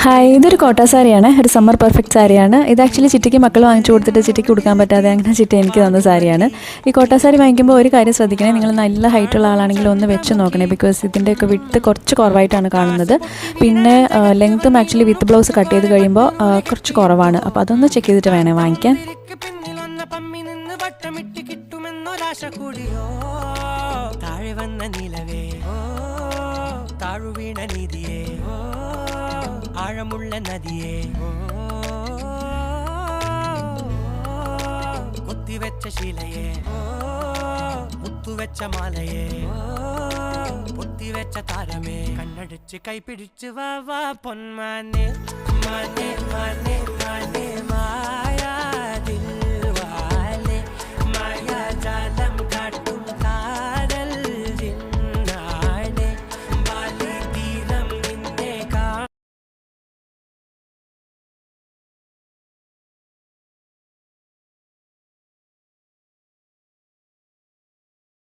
Hi, ഇതൊരു കോട്ട സാരിയാണ്. ഒരു സമ്മർ പെർഫെക്റ്റ് സാരിയാണ്. ഇത് ആക്ച്വലി ചിറ്റിക്ക് മക്കൾ വാങ്ങിച്ചു കൊടുത്തിട്ട് ചിറ്റിക്ക് കൊടുക്കാൻ പറ്റാതെ അങ്ങനെ ചിറ്റി എനിക്ക് തന്ന സാരിയാണ്. ഈ കോട്ട സാരി വാങ്ങിക്കുമ്പോൾ ഒരു കാര്യം ശ്രദ്ധിക്കണേ, നിങ്ങൾ നല്ല ഹൈറ്റുള്ള ആളാണെങ്കിൽ ഒന്ന് വെച്ച് നോക്കണേ. ബിക്കോസ് ഇതിൻ്റെയൊക്കെ വിട്ട് കുറച്ച് കുറവായിട്ടാണ് കാണുന്നത്. പിന്നെ ലെങ്ത്തും ആക്ച്വലി വിത്ത് ബ്ലൗസ് കട്ട് ചെയ്ത് കഴിയുമ്പോൾ കുറച്ച് കുറവാണ്. അപ്പോൾ അതൊന്ന് ചെക്ക് ചെയ്തിട്ട് വേണേ വാങ്ങിക്കാൻ. താഴുവീണ നിധിയേ, ആഴമുള്ള നദിയേ, കൊത്തിവെച്ച ശിലയേ, മുത്തുവെച്ച മാലയേ, പൊത്തിവെച്ച താരമേ, കണ്ണടിച്ച് കൈപിടിച്ച് വാ വാ പൊന്മാനെ, മാനേ മാനേ മാനേ മായ.